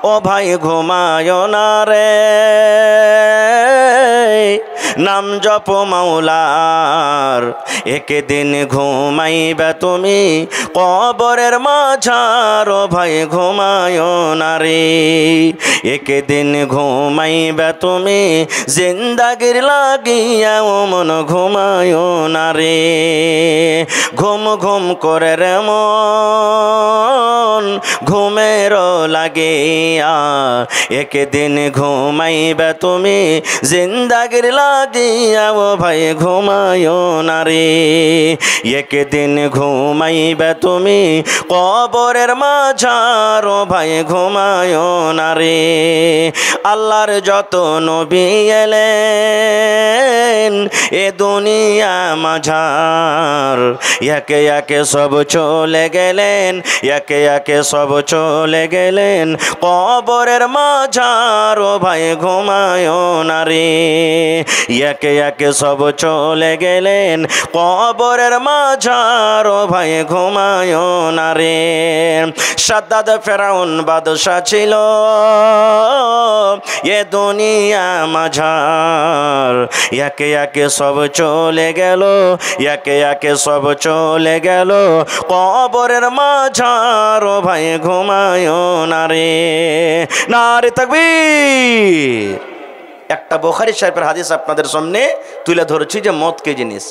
ও ভাই ঘুমায় না রে, নাম জপ মাওলার, একদিন ঘুমাইবে তুমি কবরের মাঝার। ও ভাই ঘুমায় না রে, একদিন ঘুমাইবে তুমি জিন্দাগির লাগিয়া। ও মন ঘুমায় না রে, ঘুম ঘুম করে রে মন ঘুমের লাগিয়া, একদিন ঘুমাইবে তুমি জিন্দাগির লাগিয়া। ও ভাই ঘুমায় না রে, একদিন ঘুমাইবে তুমি কবরের মাঝার। ও ভাই ঘুমায় না রে, আল্লাহর যত নবী এলেন এ দুনিয়া মাঝার, একে একে সব চলে গেলেন, একে একে সব চলে গেলেন কবরের মাঝার। ও ভাই ঘুমায় না রে, একে একে সব চলে গেলেন কবরের মাঝার। ও ভাই ঘুমায় না রে, সাদ্দাদ ফেরাউন বাদশা ছিল এ দুনিয়া মাঝার, একে একে সব চলে গেল, একে একে সব চলে গেল কবরের মাঝার। ও ভাই ঘুমায় না রে, নারে তাকবীর। একটা বুখারী শরীফের হাদিস আপনাদের সামনে তুলে ধরেছি যে মত কি জিনিস।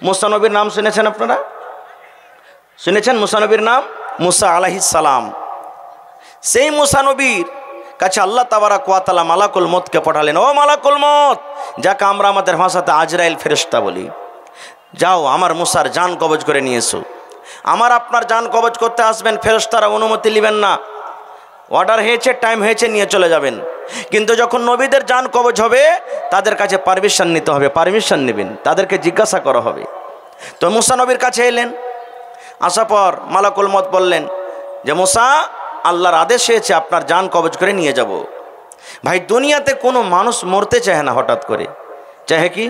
মুসা নবীর নাম শুনেছেন আপনারা? শুনেছেন মুসা নবীর নাম? মুসা আলাইহিস সালাম। সেই মুসা নবীর কাছে আল্লাহ তাবারাক ওয়া তাআলা মালাকুল মউতকে পাঠালেন। ও মালাকুল মউত, যাকে আমরা আমাদের ভাষাতে আজরাইল ফেরেশতা বলি, যাও আমার মুসার জান কবজ করে নিয়ে এসো। আমার আপনার জান কবজ করতে আসবেন, ফেরেশতারা অনুমতি নেবেন না, অর্ডার হয়েছে, টাইম হয়েছে, নিয়ে চলে যাবেন। কিন্তু যখন নবীদের জান কবজ হবে তাদের কাছে পারমিশন নিতে হবে, পারমিশন নেবেন, তাদেরকে জিজ্ঞাসা করা হবে। তো মুসা নবীর কাছে এলেন, আসার পর মালাকুল মউত বললেন যে মুসা, আল্লাহর আদেশ হয়েছে আপনার জান কবজ করে নিয়ে যাব। ভাই দুনিয়াতে কোনো মানুষ মরতে চায় না হঠাৎ করে, চাহে কি?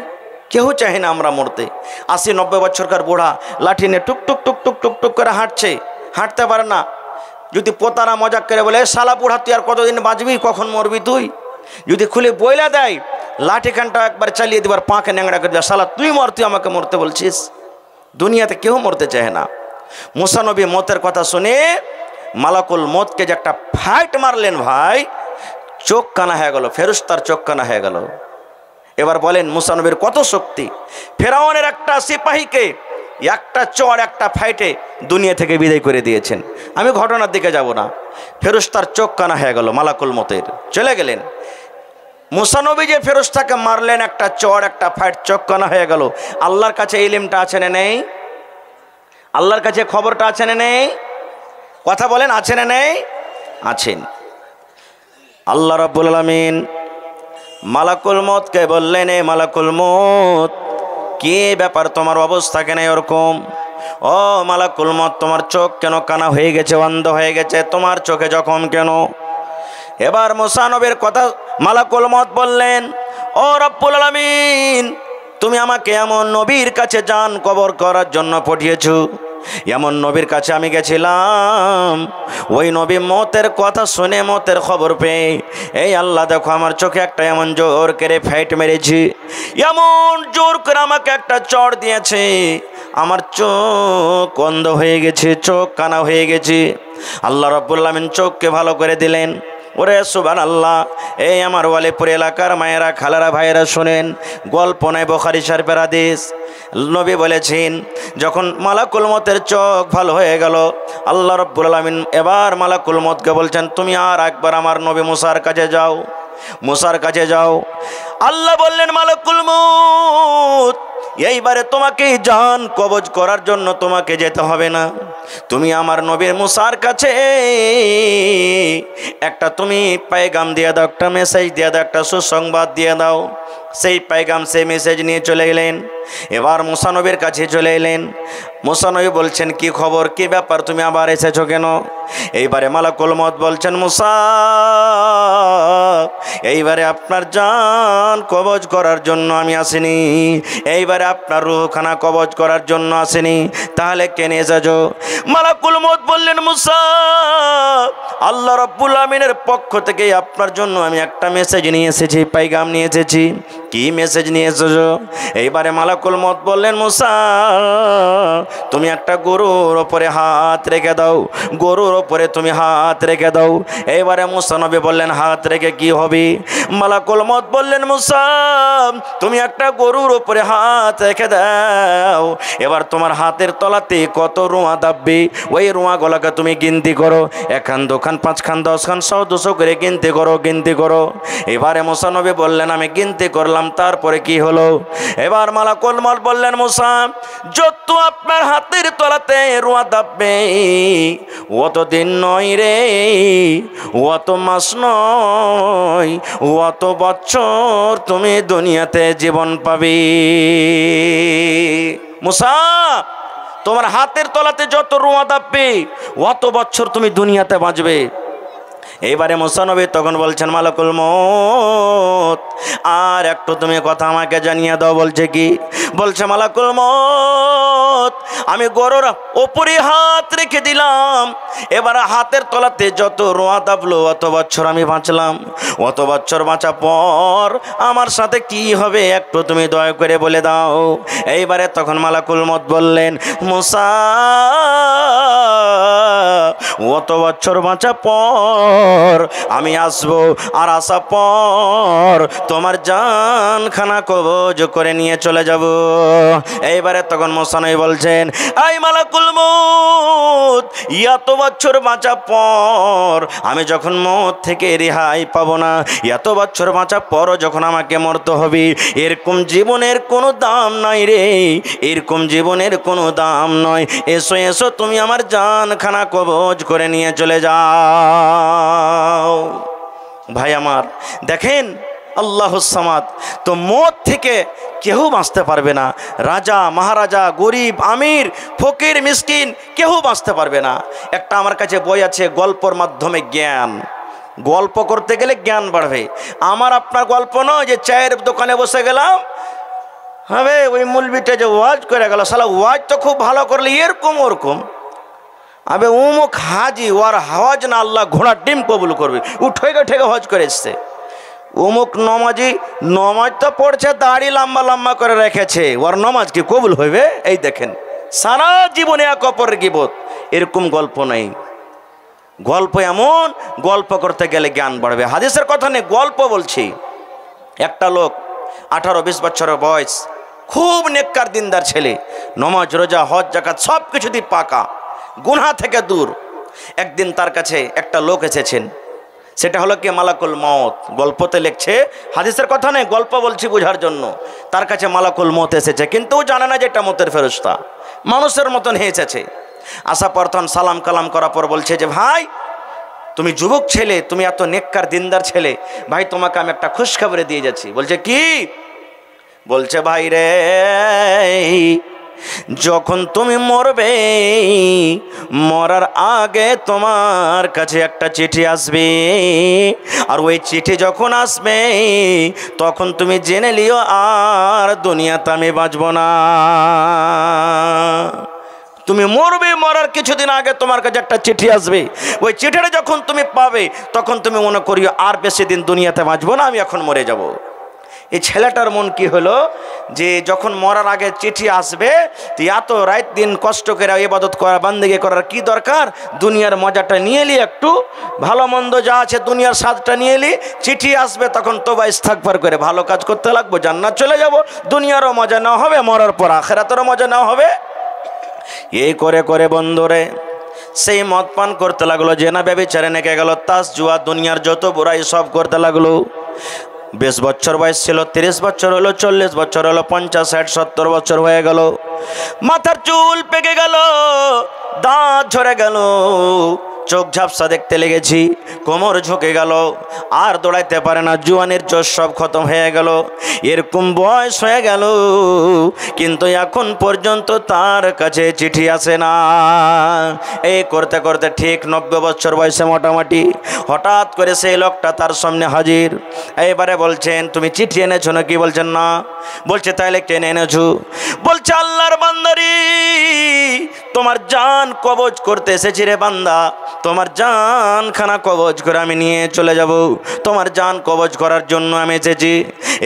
কেউ চাহে না আমরা মরতে। 80-90 বছরকার বুড়া লাঠি নিয়ে টুক টুক টুক টুক টুক টুক করে হাঁটছে, হাঁটতে পারে না। যদি পোতারা মজাক করে বলে শালা বুড়া তুই আর কতদিন বাঁচবি, কখন মরবি তুই, যদি খুলে বইলা দেয় লাঠি খানটা একবার চালিয়ে দেবার, পাঁকে ন্যাংড়া করে দেয়, শালা তুই মর, তুই আমাকে মরতে বলছিস। দুনিয়াতে কেউ মরতে চায় না। মুসা নবী মতের কথা শুনে মালাকুল মউতকে যে একটা ফাইট মারলেন ভাই, চোখ কানা হয়ে গেল, ফেরেশতার চোখ কানা হয়ে গেল। এবার বলেন মুসা নবীর কত শক্তি। ফেরাউনের একটা সিপাহীকে একটা চড় একটা ফাইটে দুনিয়া থেকে বিদায় করে দিয়েছেন। আমি ঘটনার দিকে যাব না, ফেরেশতার চোখ কানা হয়ে গেল, মালাকুল মউতের চলে গেলেন। মুসা নবী যে ফেরেশতাকে মারলেন একটা চড় একটা ফাইট, চোখ কানা হয়ে গেল। আল্লাহর কাছে ইলমটা আছে না নেই? আল্লাহর কাছে খবরটা আছে না নেই? কথা বলেন, আছে না নেই? আছেন। আল্লাহ রাব্বুল আলামিন মালাকুল মউতকে বললেন, এ মালাকুল মউত, কি ব্যাপার, তোমার অবস্থা কেন এরকম? ও মালাকুল মউত, তোমার চোখ কেন কানা হয়ে গেছে, অন্ধ হয়ে গেছে, তোমার চোখে জখম কেন? এবার মুসা নবীর কথা মালাকুল মউত বললেন, ও রব্বুল আলামিন, তুমি আমাকে এমন নবীর কাছে জান কবর করার জন্য পাঠিয়েছো, এমন নবীর কাছে আমি গেছিলাম। ওই নবী মতের কথা শুনে, মতের খবর পেয়ে, এই আল্লাহ দেখো আমার চোখে একটা এমন জোর করে ফাইট মেরেছি, এমন জোর করে আমাকে একটা চড় দিয়েছে, আমার চোখ অন্ধ হয়ে গেছে, চোখ কানা হয়ে গেছে। আল্লাহ রাব্বুল আলামিন চোখকে ভালো করে দিলেন। ওরে সুবহানাল্লাহ। এই আমার ওয়ালিপুর এলাকার মায়েরা, খালারা, ভাইয়েরা শুনেন, গল্প নয়, বুখারী শরীফের হাদিস। নবী বলেছেন যখন মালাকুল মউতের চোখ ভালো হয়ে গেল, আল্লাহ রাব্বুল আলামিন এবার মালাকুল মউতকে বলছেন, তুমি আর একবার আমার নবী মুসার কাছে যাও, মুসার কাছে যাও। আল্লাহ বললেন, মালাকুল মউত, এইবারে তোমাকে জান কবজ করার জন্য তোমাকে যেতে হবে না, তুমি আমার নবীর মুসার কাছে একটা তুমি পায়গাম দিয়ে দাও, একটা মেসেজ দিয়ে দাও, একটা সুসংবাদ দিয়ে দাও। সেই পায়গাম, সেই মেসেজ নিয়ে চলে গেলেন। এবার মুসা নবীর কাছে চলে এলেন। মুসা নবী বলছেন, কি খবর, কি ব্যাপার, তুমি আবার এসেছো কেন? এইবারে মালাকুল মউত বলছেন, মুসা এইবারে আপনার জান কবজ করার জন্য আমি আসিনি, এইবারে আপনার রূহখানা কবজ করার জন্য আসিনি, তাহলে কেন এসেছো? মালাকুল মউত বললেন, মুসা আল্লাহ রাব্বুল আমিনের পক্ষ থেকে আপনার জন্য আমি একটা মেসেজ নিয়ে এসেছি, পাইগাম নিয়ে এসেছি। কি মেসেজ নিয়ে এসেছো? এইবারে মালাকুল মউত বললেন, মুসা তুমি একটা গরুর ওপরে হাত রেখে দাও, গরুর ওপরে তুমি হাত রেখে দাও। এইবারে মুসা নবী বললেন, হাত রেখে কি হবে? মালাকুল মউত বললেন, মুসা তুমি একটা গরুর ওপরে হাত রেখে দাও, এবার তোমার হাতের তলাতে কত রোঁয়া দাববে, ওই রোঁয়াগুলোকে তুমি গিনতি করো, 1 খান 2 খান 5 খান 10 খান 100 200 করে গিনতি করো, গিনতি করো। এবারে মুসা নবী বললেন, আমি গিনতি করলাম, তারপরে কি হলো? এবার মালাকুল মউত বললেন, মুসা যত আপনার হাতের তলাতে রোঁয়া দাববে অত দিন নয় রে, অত মাস নয়, অত বছর তুমি দুনিয়াতে জীবন পাবে। মুসা তোমার হাতের তলাতে যত রোঁয়া দাববে অত বছর তুমি দুনিয়াতে বাঁচবে। এইবারে মুসা নবী তখন বলছেন, মালাকুল মউত আর একটু তুমি কথা আমাকে জানিয়ে দাও। বলছে কি? বলছে, মালাকুল মউত আমি গরুর ওপরে হাত রেখে দিলাম, এবার হাতের তলাতে যত রোঁয়া দাবলো অত বছর আমি বাঁচলাম, অত বছর বাঁচা পর আমার সাথে কি হবে একটু তুমি দয়া করে বলে দাও। এইবারে তখন মালাকুল মউত বললেন, মুসা অত বছর বাঁচা পর আমি আসবো, আর আসা পর তোমার জানখানা কবজ করে নিয়ে চলে যাব। এইবারে তখন মুসা নবী বলছেন, আই মালাকুল মউত এত বছর বাঁচা পর আমি যখন মউত থেকে রেহাই পাবো না, এত বছর বাঁচা পরও যখন আমাকে মরতে হবে, এরকম জীবনের কোনো দাম নাই রে, এরকম জীবনের কোনো দাম নয়। এসো এসো তুমি আমার জানখানা কবজ করে নিয়ে চলে যাও। ভাই আমার দেখেন, আল্লাহুস সামাদ, তো মওত থেকে কেউ বাঁচতে পারবে না। রাজা মহারাজা, গরিব আমির, ফকির মিসকিন কেউ বাঁচতে পারবে না। একটা আমার কাছে বই আছে, গল্পর মাধ্যমে জ্ঞান। গল্প করতে গেলে জ্ঞান বাড়বে। আমার আপনার গল্প নয় যে চায়ের দোকানে বসে গেলাম, হবে ওই মৌলবিটা যে ওয়াজ করে গেল, শালা ওয়াজ তো খুব ভালো করলে এরকম ওরকম, আবে উমুক হাজি ওর হাওয়াজ না আল্লাহ ঘোড়ার ডিম কবুল করবে, ও ঠেকে ঠেকে হজ করে এসছে। উমুক নমাজি নমাজ তো পড়ছে, দাড়ি লম্বা লম্বা করে রেখেছে, ওর নমাজ কি কবুল হইবে? এই দেখেন সারা জীবনে এক অপরের গীবত, এরকম গল্প নেই। গল্প এমন, গল্প করতে গেলে জ্ঞান বাড়বে। হাদিসের কথা নেই, গল্প বলছি। একটা লোক 18-20 বছরের বয়স, খুব নেককার দিনদার ছেলে, নমাজ রোজা হজ জাকাত সব কিছু দিয়ে পাকা, গুনাহ থেকে দূর। একদিন তার কাছে একটা লোক এসেছেন, সেটা হলো কি মালাকুল মউত। গল্পতে লিখছে, হাদিসের কথা নেই, গল্প বলছি বোঝার জন্য। তার কাছে মালাকুল মউত এসেছে, কিন্তু ও জানে না যে এটা মতের ফেরেশতা, মানুষের মতন এসেছে। আসা প্রথম সালাম কালাম করার পর বলছে যে, ভাই তুমি যুবক ছেলে, তুমি এত নেককার দিনদার ছেলে, ভাই তোমাকে আমি একটা খুশখবরি দিয়ে যাচ্ছি। বলছে কি? বলছে, ভাই রে যখন তুমি মরবে, মরার আগে তোমার কাছে একটা চিঠি আসবে, আর ওই চিঠি যখন আসবে তখন তুমি জেনে লিও আর দুনিয়াতে আমি বাঁচব না। তুমি মরবে, মরার কিছুদিন আগে তোমার কাছে একটা চিঠি আসবে, ওই চিঠিটা যখন তুমি পাবে তখন তুমি মনে করিও আর বেশি দিন দুনিয়াতে বাঁচবো না, আমি এখন মরে যাব। এই ছেলেটার মন কি হলো যে যখন মরার আগে চিঠি আসবে, তো এত রাত দিন কষ্ট করে ইবাদত করা, বান্দেগি করার কি দরকার? দুনিয়ার মজাটা নিয়ে এলি, একটু ভালো মন্দ যা আছে দুনিয়ার স্বাদটা নিয়ে এলি, চিঠি আসবে তখন তোবা ইস্তিগফার করে ভালো কাজ করতে লাগবো, জান্নাত চলে যাব, দুনিয়ারও মজা না হবে, মরার পর আখিরাতেরও মজা না হবে। এই করে করে বন্ধুরে সেই মদ পান করতে লাগলো, জেনা ব্যভিচারে নেকে গেল, তাস জুয়া দুনিয়ার যত বুড়াই সব করতে লাগলো। 20 বছর বয়স ছিল, 30 বছর হলো, 40 বছর হলো, 50, 60, 70 বছর হয়ে গেল। মাথার চুল পেকে গেল, দাঁত ঝরে গেল, চোখ ঝাপসা দেখতে লেগেছি, কোমর ঝুঁকে গেল, আর দৌড়াইতে পারে না, জুয়ানের জোশ সব খতম হয়ে গেল, এরকম বয়স হয়ে গেল, কিন্তু এখন পর্যন্ত তার কাছে চিঠি আসে না। এই করতে করতে ঠিক 90 বছর বয়সে মোটামুটি হঠাৎ করে সেই লোকটা তার সামনে হাজির। এইবারে বলছেন, তুমি চিঠি এনেছো নাকি? বলছেন না। বলছে, তাইলে কেন এনেছো? বলছে, আল্লাহর বান্দারি, তোমার জান কবজ করতে এসেছি রে বান্দা, তোমার জান খানা কবজ করে আমি নিয়ে চলে যাব, তোমার জান কবজ করার জন্য আমি এসেছি।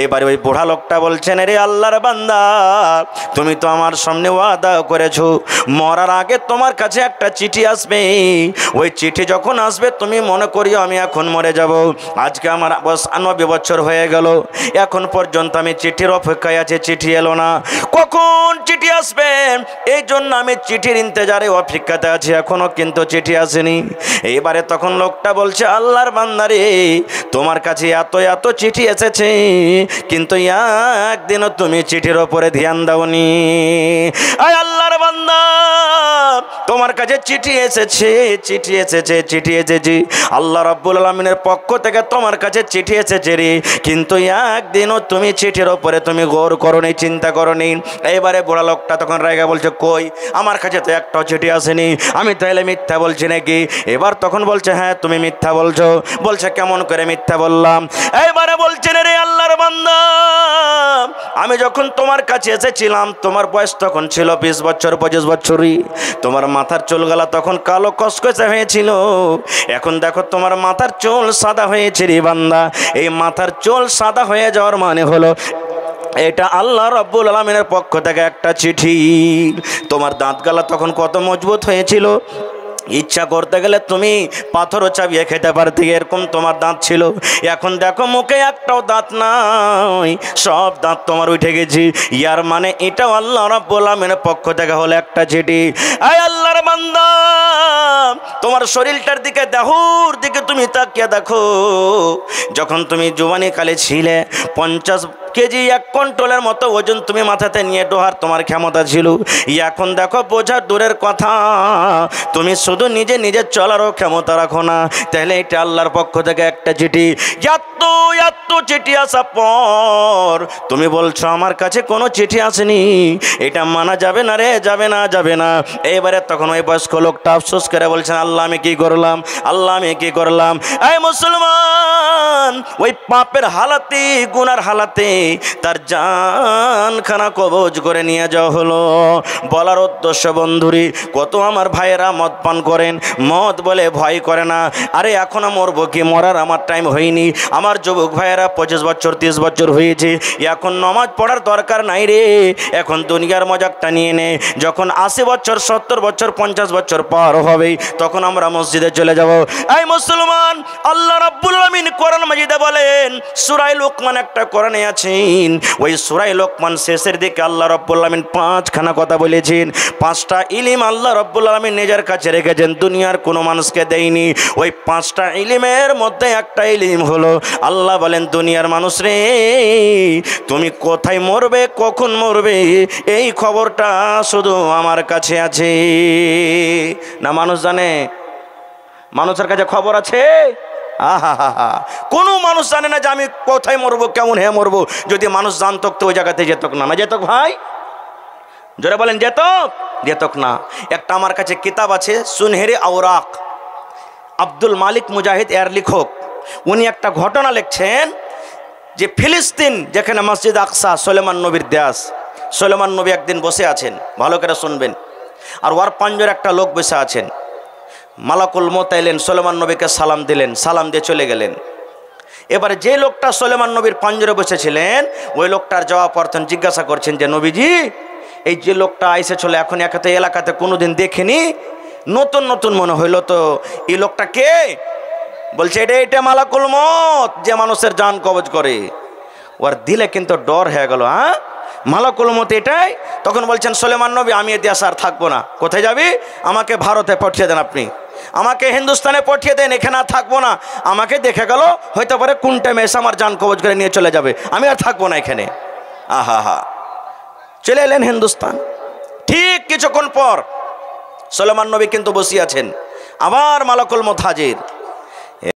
এবারে ওই বুড়া লোকটা বলছেন, রে আল্লাহর বান্দা, তুমি তো আমার সামনে ওয়াদা করেছো মরার আগে তোমার কাছে একটা চিঠি আসবে, ওই চিঠি যখন আসবে তুমি মনে করিও আমি এখন মরে যাব। আজকে আমার 90 বছর হয়ে গেল, এখন পর্যন্ত আমি চিঠির অপেক্ষায় আছি, চিঠি এলো না, কখন চিঠি আসবে এই জন্য আমি চিঠির ইন্তজারে অপেক্ষাতে আছি, এখনো কিন্তু চিঠি আসেনি। এইবারে তখন লোকটা বলছে, আল্লাহর বান্দারে, তোমার কাছে এত এত চিঠি এসেছে, কিন্তু একদিনও তুমি চিঠির ওপরে ধ্যান দাওনি। আয় আল্লাহর বান্দা, তোমার কাছে চিঠি এসেছে, চিঠি এসেছে, চিঠি এসেছে, আল্লাহ রাব্বুল আলামিনের পক্ষ থেকে তোমার কাছে চিঠি এসেছে রে, কিন্তু একদিনও তুমি চিঠির ওপরে তুমি গৌর করনি, চিন্তা করনি। এইবারে বুড়া লোকটা তখন রায়গা বলছে, কই আমার কাছে তো একটাও চিঠি আসেনি, আমি তাহলে মিথ্যা বলছি নাকি? এবার তখন বলছে, হ্যাঁ তুমি মিথ্যা বলছো। বলছে, কেমন করে মিথ্যা বললাম? এইবারে বলছেন, রে আল্লাহর বান্দা, আমি যখন তোমার কাছে এসেছিলাম তোমার বয়স তখন ছিল 20 বছর 25 বছরই, তোমার মাথার চুলগুলা তখন কালো কসকসে হয়েছিল, এখন দেখো তোমার মাথার চুল সাদা হয়েছে রে বান্দা। এই মাথার চুল সাদা হয়ে যাওয়ার মানে হলো এটা আল্লাহ রাব্বুল আলামিনের পক্ষ থেকে একটা চিঠি। তোমার দাঁতগালা তখন কত মজবুত হয়েছিল, ইচ্ছা করতে গেলে তুমি পাথরও চাবিয়ে খেতে পারতে, এরকম তোমার দাঁত ছিল। এখন দেখো মুখে একটাও দাঁত নাই, সব দাঁত তোমার উঠে গেছে। ইয়ার মানে এটাও আল্লাহ রাব্বুল আলামিনের পক্ষ থেকে হলো একটা চিঠি। আয় আল্লাহর বান্দা, তোমার শরীরটার দিকে, দেহর দিকে তুমি তাকিয়ে দেখো, যখন তুমি জওয়ানি কালে ছিলে 50 কেজি 1 কুইন্টালের মতো ওজন তুমি মাথাতে নিয়ে ডোহার তোমার ক্ষমতা ছিল, এখন দেখো বোঝা দূরের কথা, তুমি শুধু নিজে নিজে চলারও ক্ষমতা রাখো না। তাহলে এটা আল্লাহর পক্ষ থেকে একটা চিঠি। এত এত চিঠি আসা পর তুমি বলছো আমার কাছে কোনো চিঠি আসেনি, এটা মানা যাবে না রে, যাবে না, যাবে না। এইবারে তখন ওই বয়স্ক লোকটা আফসোস করে বলছেন, আল্লাহ আমি কি করলাম, আল্লাহ আমি কি করলাম। এই মুসলমান, ওই পাপের হালাতে, গুনার হালাতে তার জানখানা কবজ করে নিয়ে যাওয়া হলো। বলার উদ্দেশ্য বন্ধুরি, কত আমার ভাইয়েরা মদ পান করেন, মদ বলে ভয় করে না। আরে এখনো মরবো কি, মরার আমার টাইম হয়নি। আমার যুবক ভাইয়েরা 25 বছর 30 বছর হয়েছে, এখন নামাজ পড়ার দরকার নাই রে, এখন দুনিয়ার মজাকটা নিয়ে নে। যখন 80 বছর 70 বছর 50 বছর পার হবে তখন আমরা মসজিদে চলে যাব। এই মুসলমান, আল্লাহ রাব্বুল আলামিন কোরআন মাজিদে বলেন, সূরা লুকমান একটা কোরআনে আছেন, ওই সূরা লুকমান শেষের দিকে আল্লাহ রাব্বুল আলামিন 5খানা কথা বলেছেন। 5টা ইলম আল্লাহ রাব্বুল আলামিন নিজের কাছে রেখেছেন, দুনিয়ার কোনো মানুষকে দেয়নি। ওই 5টা ইলমের মধ্যে একটা ইলম হলো, আল্লাহ বলেন, দুনিয়ার মানুষ রে, তুমি কোথায় মরবে, কখন মরবে, এই খবরটা শুধু আমার কাছে আছে। না মানুষ জানে? মানুষের কাছে খবর আছে? আহা, কোনো মানুষ জানে না যে আমি কোথায় মরবো, কেমন হ্যাঁ মরবো। যদি মানুষ জানতো তো ওই জায়গাতে যেতক না, না যেতক ভাই? জোরে বলেন, যেতক? যেতক না। একটা আমার কাছে কিতাব আছে, সুনহেরে আওরাক, আব্দুল মালিক মুজাহিদ এর লেখক। উনি একটা ঘটনা লিখছেন যে ফিলিস্তিন, যেখানে মসজিদ আকসা সুলেমান নবীর দেশ, সুলেমান নবী একদিন বসে আছেন, ভালো করে শুনবেন, আর ওর পাঞ্জরে একটা লোক বসে আছেন। মালাকুল মউত এলেন, সুলেমান নবীকে সালাম দিলেন, সালাম দিয়ে চলে গেলেন। এবারে যে লোকটা সুলেমান নবীর পাঞ্জরে বসেছিলেন, ওই লোকটার জবাব অর্থন জিজ্ঞাসা করছেন যে নবীজি, এই যে লোকটা আইসে চলে, এখন একাতে এলাকাতে কোনোদিন দেখিনি, নতুন নতুন মনে হইল, তো এই লোকটা কে? বলছে, এটা মালাকুল মউত, যে মানুষের জান কবজ করে। ওর দিলে কিন্তু ডর হয়ে গেল। হ্যাঁ, মালাকুল মউত এটাই? তখন বলছেন, সুলেমান নবী, আমি এ দেশে আর থাকবো না। কোথায় যাবি? আমাকে ভারতে পাঠিয়ে দেন, আপনি আমাকে হিন্দুস্তানে পাঠিয়ে দেন, এখানে আর থাকবো না। আমাকে দেখে গেল, হয়তো পারে কোন টাইমে এসে আমার জান কবজ করে নিয়ে চলে যাবে, আমি আর থাকবো না এখানে। আহা হা, চলে এলেন হিন্দুস্তান। ঠিক কিছুক্ষণ পর সুলেমান নবী কিন্তু বসে আছেন, আবার মালাকুল মউত হাজির।